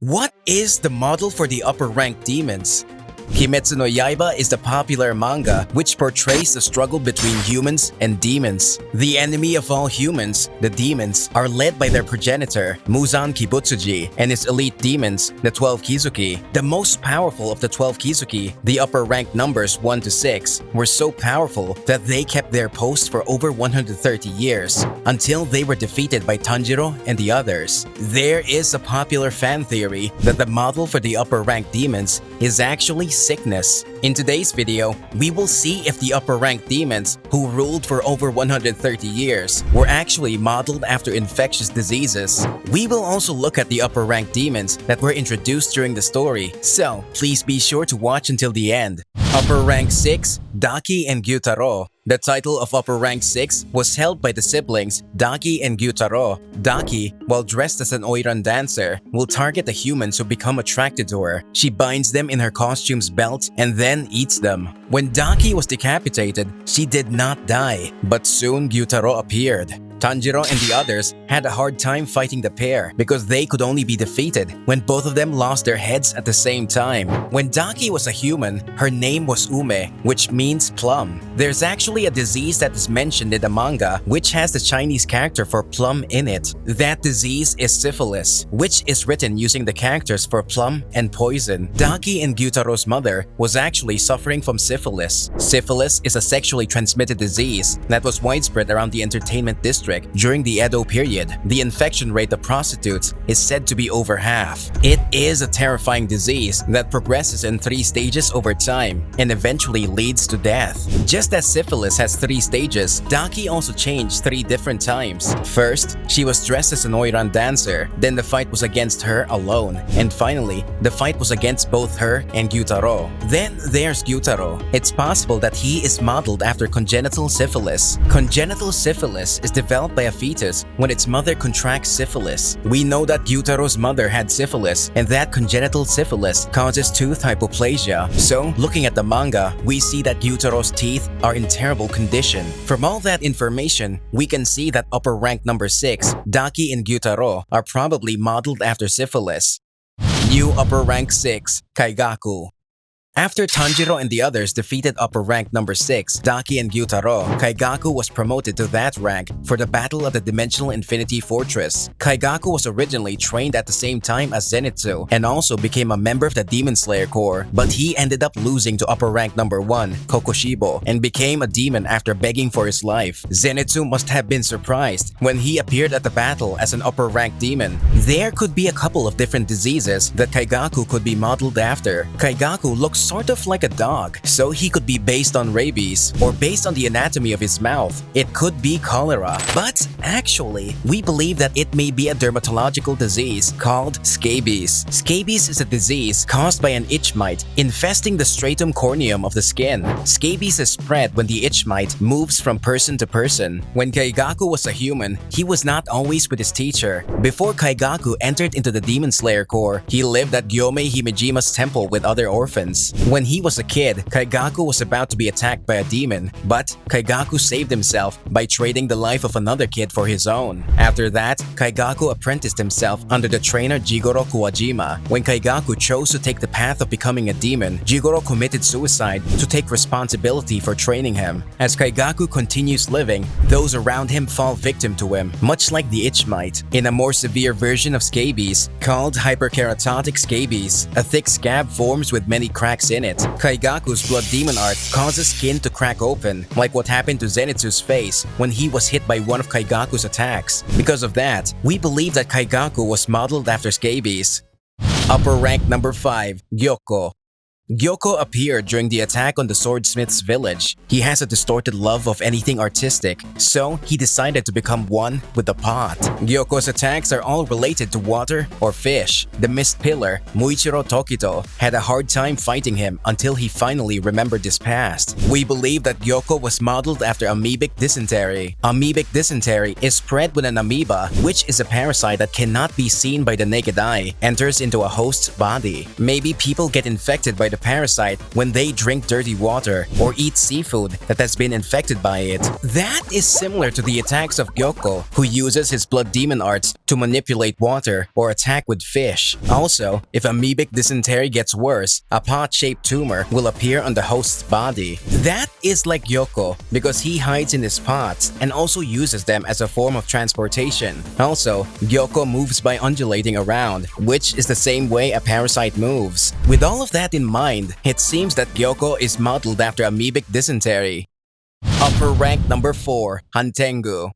What is the model for the upper-ranked demons? Kimetsu no Yaiba is the popular manga which portrays the struggle between humans and demons. The enemy of all humans, the demons, are led by their progenitor, Muzan Kibutsuji, and his elite demons, the 12 Kizuki. The most powerful of the 12 Kizuki, the upper-ranked numbers 1 to 6, were so powerful that they kept their post for over 130 years, until they were defeated by Tanjiro and the others. There is a popular fan theory that the model for the upper-ranked demons is actually sickness. In today's video, we will see if the upper-ranked demons, who ruled for over 130 years, were actually modeled after infectious diseases. We will also look at the upper-ranked demons that were introduced during the story, so please be sure to watch until the end. Upper Rank 6, Daki and Gyutaro. The title of Upper Rank 6 was held by the siblings Daki and Gyutaro. Daki, while dressed as an Oiran dancer, will target the humans who become attracted to her. She binds them in her costume's belt and then eats them. When Daki was decapitated, she did not die, but soon Gyutaro appeared. Tanjiro and the others had a hard time fighting the pair because they could only be defeated when both of them lost their heads at the same time. When Daki was a human, her name was Ume, which means plum. There's actually a disease that is mentioned in the manga which has the Chinese character for plum in it. That disease is syphilis, which is written using the characters for plum and poison. Daki and Gyutaro's mother was actually suffering from syphilis. Syphilis is a sexually transmitted disease that was widespread around the entertainment district during the Edo period. The infection rate of prostitutes is said to be over half. It is a terrifying disease that progresses in 3 stages over time and eventually leads to death. Just as syphilis has 3 stages, Daki also changed 3 different times. First, she was dressed as an Oiran dancer, then the fight was against her alone, and finally, the fight was against both her and Gyutaro. Then there's Gyutaro. It's possible that he is modeled after congenital syphilis. Congenital syphilis is developed by a fetus when its mother contracts syphilis. We know that Gyutaro's mother had syphilis and that congenital syphilis causes tooth hypoplasia. So, looking at the manga, we see that Gyutaro's teeth are in terrible condition. From all that information, we can see that upper rank number 6, Daki and Gyutaro, are probably modeled after syphilis. New upper rank 6, Kaigaku. After Tanjiro and the others defeated upper rank number 6, Daki and Gyutaro, Kaigaku was promoted to that rank for the Battle of the Dimensional Infinity Fortress. Kaigaku was originally trained at the same time as Zenitsu and also became a member of the Demon Slayer Corps, but he ended up losing to upper rank number 1, Kokushibo, and became a demon after begging for his life. Zenitsu must have been surprised when he appeared at the battle as an upper rank demon. There could be a couple of different diseases that Kaigaku could be modeled after. Kaigaku looks sort of like a dog, so he could be based on rabies or based on the anatomy of his mouth. It could be cholera, but actually, we believe that it may be a dermatological disease called scabies. Scabies is a disease caused by an itch mite infesting the stratum corneum of the skin. Scabies is spread when the itch mite moves from person to person. When Kaigaku was a human, he was not always with his teacher. Before Kaigaku entered into the Demon Slayer Corps, he lived at Gyome Himejima's temple with other orphans. When he was a kid, Kaigaku was about to be attacked by a demon, but Kaigaku saved himself by trading the life of another kid for his own. After that, Kaigaku apprenticed himself under the trainer Jigoro Kuwajima. When Kaigaku chose to take the path of becoming a demon, Jigoro committed suicide to take responsibility for training him. As Kaigaku continues living, those around him fall victim to him, much like the itch mite. In a more severe version of scabies, called hyperkeratotic scabies, a thick scab forms with many cracks in it. Kaigaku's blood demon art causes skin to crack open, like what happened to Zenitsu's face when he was hit by one of Kaigaku's attacks. Because of that, we believe that Kaigaku was modeled after scabies. Upper rank number 5, Gyokko. Gyokko appeared during the attack on the swordsmith's village. He has a distorted love of anything artistic, so he decided to become one with the pot. Gyokko's attacks are all related to water or fish. The Mist Pillar, Muichiro Tokito, had a hard time fighting him until he finally remembered his past. We believe that Gyokko was modeled after amoebic dysentery. Amoebic dysentery is spread when an amoeba, which is a parasite that cannot be seen by the naked eye, enters into a host's body. Maybe people get infected by the parasite when they drink dirty water or eat seafood that has been infected by it. That is similar to the attacks of Gyokko, who uses his blood demon arts to manipulate water or attack with fish. Also, if amoebic dysentery gets worse, a pot-shaped tumor will appear on the host's body. That is like Gyokko because he hides in his pots and also uses them as a form of transportation. Also, Gyokko moves by undulating around, which is the same way a parasite moves. With all of that in mind, it seems that Gyokko is modeled after amoebic dysentery. Upper rank number 4, Hantengu.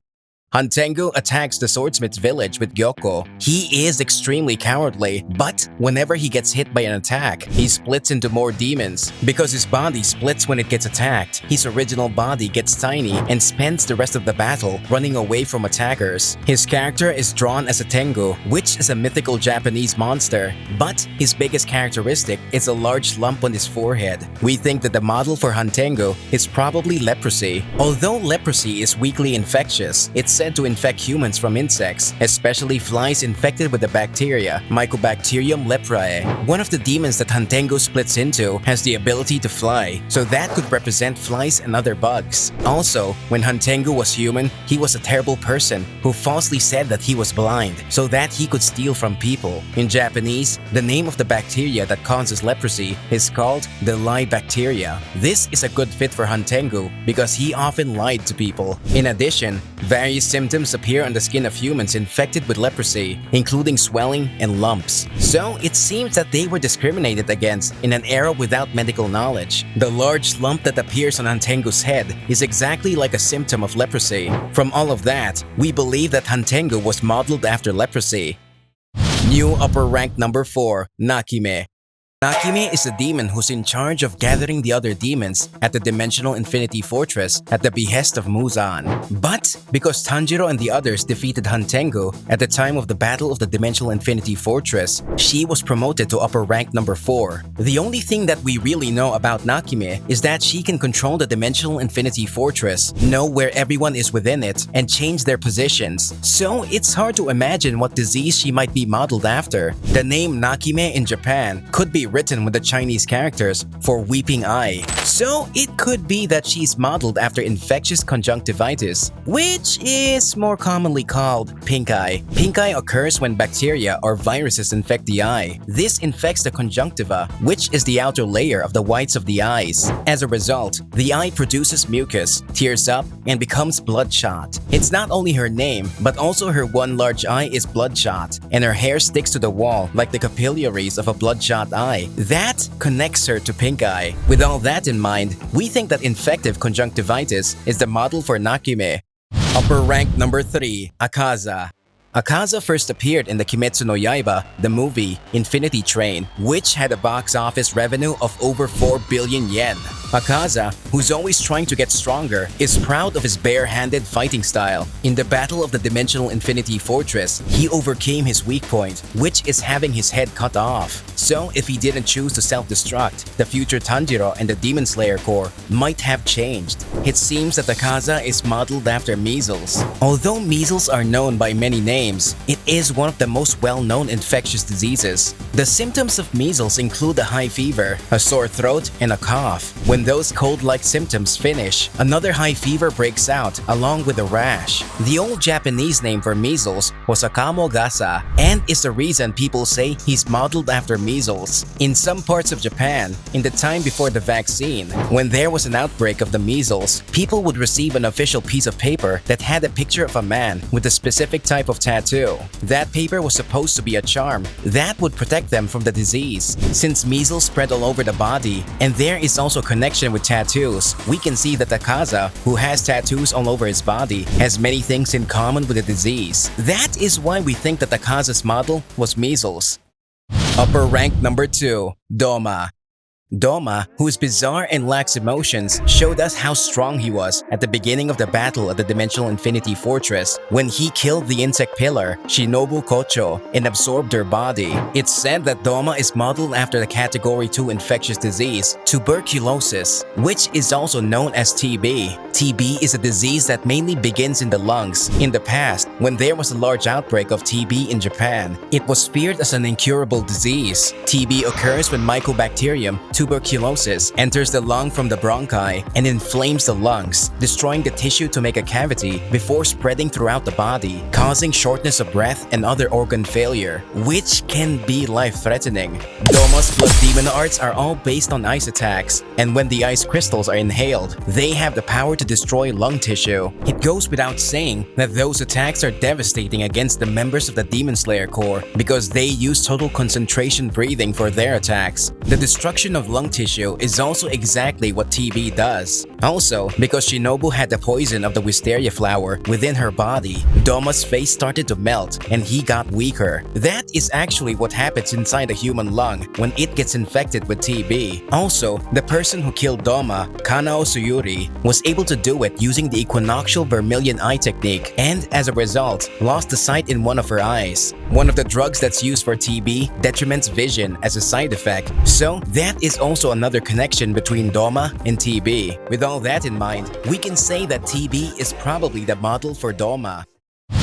Hantengu attacks the swordsmith's village with Gyokko. He is extremely cowardly, but whenever he gets hit by an attack, he splits into more demons. Because his body splits when it gets attacked, his original body gets tiny and spends the rest of the battle running away from attackers. His character is drawn as a Tengu, which is a mythical Japanese monster, but his biggest characteristic is a large lump on his forehead. We think that the model for Hantengu is probably leprosy. Although leprosy is weakly infectious, it's said to infect humans from insects, especially flies infected with the bacteria Mycobacterium leprae. One of the demons that Hantengu splits into has the ability to fly, so that could represent flies and other bugs. Also, when Hantengu was human, he was a terrible person who falsely said that he was blind so that he could steal from people. In Japanese, the name of the bacteria that causes leprosy is called the lie bacteria. This is a good fit for Hantengu because he often lied to people. In addition, various symptoms appear on the skin of humans infected with leprosy, including swelling and lumps. So it seems that they were discriminated against in an era without medical knowledge. The large lump that appears on Hantengu's head is exactly like a symptom of leprosy. From all of that, we believe that Hantengu was modeled after leprosy. New upper rank number 4, Nakime. Nakime is a demon who's in charge of gathering the other demons at the Dimensional Infinity Fortress at the behest of Muzan. But because Tanjiro and the others defeated Hantengu at the time of the Battle of the Dimensional Infinity Fortress, she was promoted to upper rank number 4. The only thing that we really know about Nakime is that she can control the Dimensional Infinity Fortress, know where everyone is within it, and change their positions. So it's hard to imagine what disease she might be modeled after. The name Nakime in Japan could be written with the Chinese characters for weeping eye. So it could be that she's modeled after infectious conjunctivitis, which is more commonly called pink eye. Pink eye occurs when bacteria or viruses infect the eye. This infects the conjunctiva, which is the outer layer of the whites of the eyes. As a result, the eye produces mucus, tears up, and becomes bloodshot. It's not only her name, but also her one large eye is bloodshot, and her hair sticks to the wall like the capillaries of a bloodshot eye. That connects her to pink eye. With all that in mind, we think that infective conjunctivitis is the model for Nakime. Upper rank number 3, Akaza. Akaza first appeared in the Kimetsu no Yaiba, the movie Infinity Train, which had a box office revenue of over 4 billion yen. Akaza, who's always trying to get stronger, is proud of his bare-handed fighting style. In the Battle of the Dimensional Infinity Fortress, he overcame his weak point, which is having his head cut off. So if he didn't choose to self-destruct, the future Tanjiro and the Demon Slayer Corps might have changed. It seems that Akaza is modeled after measles. Although measles are known by many names, it is one of the most well-known infectious diseases. The symptoms of measles include a high fever, a sore throat, and a cough. When those cold-like symptoms finish, another high fever breaks out along with a rash. The old Japanese name for measles was Akamogasa, and is the reason people say he's modeled after measles. In some parts of Japan, in the time before the vaccine, when there was an outbreak of the measles, people would receive an official piece of paper that had a picture of a man with a specific type of tattoo. That paper was supposed to be a charm that would protect them from the disease. Since measles spread all over the body, and there is also connection with tattoos, we can see that Akaza, who has tattoos all over his body, has many things in common with the disease. That is why we think that Akaza's model was measles. Upper rank number 2, Doma. Doma, who's bizarre and lacks emotions, showed us how strong he was at the beginning of the battle at the Dimensional Infinity Fortress when he killed the insect pillar, Shinobu Kocho, and absorbed her body. It's said that Doma is modeled after the Category 2 infectious disease, tuberculosis, which is also known as TB. TB is a disease that mainly begins in the lungs. In the past, when there was a large outbreak of TB in Japan, it was feared as an incurable disease. TB occurs when Mycobacterium tuberculosis enters the lung from the bronchi and inflames the lungs, destroying the tissue to make a cavity before spreading throughout the body, causing shortness of breath and other organ failure, which can be life-threatening. Doma's blood demon arts are all based on ice attacks, and when the ice crystals are inhaled, they have the power to destroy lung tissue. It goes without saying that those attacks are devastating against the members of the Demon Slayer Corps because they use total concentration breathing for their attacks. The destruction of lung tissue is also exactly what TB does. Also, because Shinobu had the poison of the wisteria flower within her body, Doma's face started to melt and he got weaker. That is actually what happens inside a human lung when it gets infected with TB. Also, the person who killed Doma, Kanao Suyuri, was able to do it using the equinoctial vermilion eye technique and, as a result, lost the sight in one of her eyes. One of the drugs that's used for TB detriments vision as a side effect, so that is also another connection between Doma and TB. With all that in mind, we can say that TB is probably the model for Doma.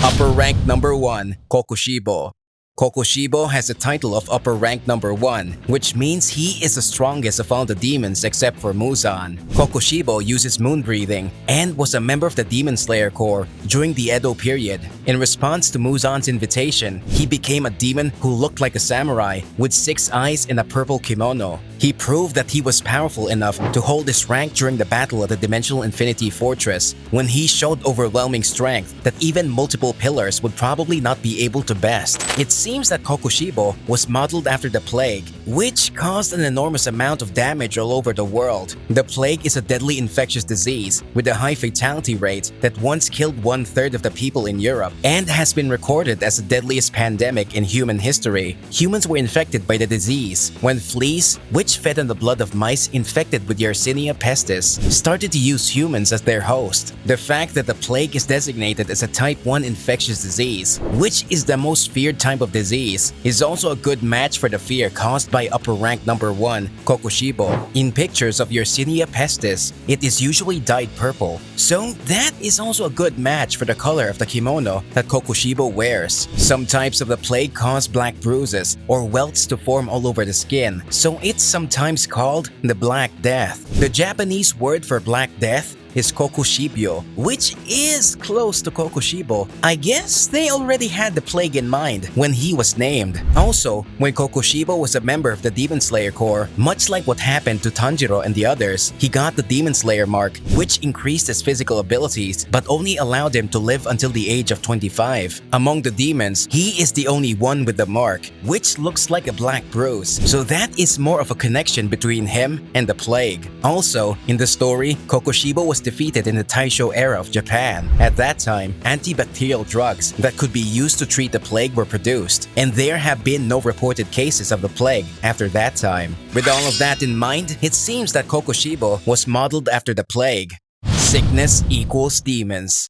Upper rank number 1, Kokushibo. Kokushibo has the title of upper rank number 1, which means he is the strongest of all the demons except for Muzan. Kokushibo uses moon breathing and was a member of the Demon Slayer Corps during the Edo period. In response to Muzan's invitation, he became a demon who looked like a samurai with 6 eyes and a purple kimono. He proved that he was powerful enough to hold his rank during the battle at the Dimensional Infinity Fortress, when he showed overwhelming strength that even multiple pillars would probably not be able to best. It seems that Kokushibo was modeled after the plague, which caused an enormous amount of damage all over the world. The plague is a deadly infectious disease with a high fatality rate that once killed 1/3 of the people in Europe and has been recorded as the deadliest pandemic in human history. Humans were infected by the disease when fleas, which fed on the blood of mice infected with Yersinia pestis, started to use humans as their host. The fact that the plague is designated as a type 1 infectious disease, which is the most feared type of disease, is also a good match for the fear caused by upper rank number 1, Kokushibo. In pictures of Yersinia pestis, it is usually dyed purple, so that is also a good match for the color of the kimono that Kokushibo wears. Some types of the plague cause black bruises or welts to form all over the skin, so it's sometimes called the Black Death. The Japanese word for Black Death is Kokushibyo, which is close to Kokushibo. I guess they already had the plague in mind when he was named. Also, when Kokushibo was a member of the Demon Slayer Corps, much like what happened to Tanjiro and the others, he got the Demon Slayer mark, which increased his physical abilities but only allowed him to live until the age of 25. Among the demons, he is the only one with the mark, which looks like a black bruise, so that is more of a connection between him and the plague. Also, in the story, Kokushibo was defeated in the Taisho era of Japan. At that time, antibacterial drugs that could be used to treat the plague were produced, and there have been no reported cases of the plague after that time. With all of that in mind, it seems that Kokushibo was modeled after the plague. Sickness equals demons.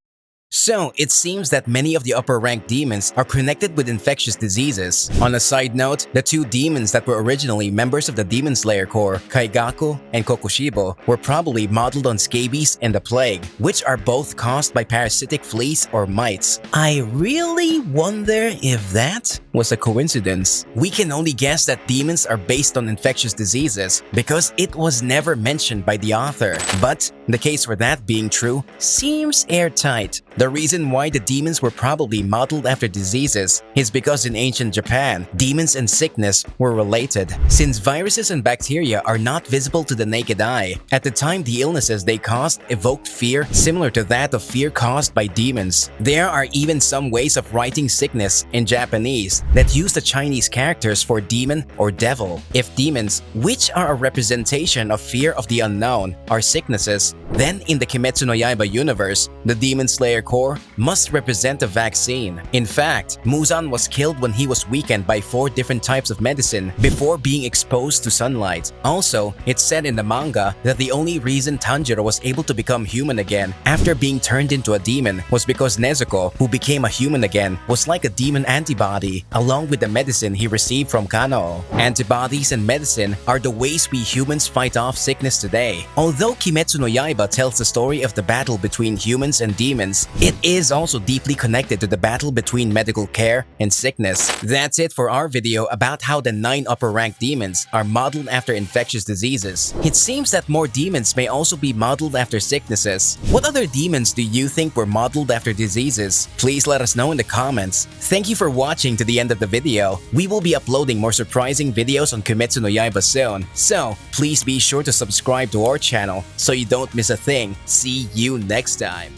So, it seems that many of the upper-ranked demons are connected with infectious diseases. On a side note, the 2 demons that were originally members of the Demon Slayer Corps, Kaigaku and Kokushibo, were probably modeled on scabies and the plague, which are both caused by parasitic fleas or mites. I really wonder if that was a coincidence. We can only guess that demons are based on infectious diseases because it was never mentioned by the author. But the case for that being true seems airtight. The reason why the demons were probably modeled after diseases is because in ancient Japan, demons and sickness were related. Since viruses and bacteria are not visible to the naked eye, at the time the illnesses they caused evoked fear similar to that of fear caused by demons. There are even some ways of writing sickness in Japanese that use the Chinese characters for demon or devil. If demons, which are a representation of fear of the unknown, are sicknesses, then in the Kimetsu no Yaiba universe, the Demon Slayer core must represent a vaccine. In fact, Muzan was killed when he was weakened by 4 different types of medicine before being exposed to sunlight. Also, it's said in the manga that the only reason Tanjiro was able to become human again after being turned into a demon was because Nezuko, who became a human again, was like a demon antibody, along with the medicine he received from Kanao. Antibodies and medicine are the ways we humans fight off sickness today. Although Kimetsu no Yaiba tells the story of the battle between humans and demons, it is also deeply connected to the battle between medical care and sickness. That's it for our video about how the 9 upper-ranked demons are modeled after infectious diseases. It seems that more demons may also be modeled after sicknesses. What other demons do you think were modeled after diseases? Please let us know in the comments. Thank you for watching to the end of the video. We will be uploading more surprising videos on Kimetsu no Yaiba soon, so please be sure to subscribe to our channel so you don't miss a thing. See you next time.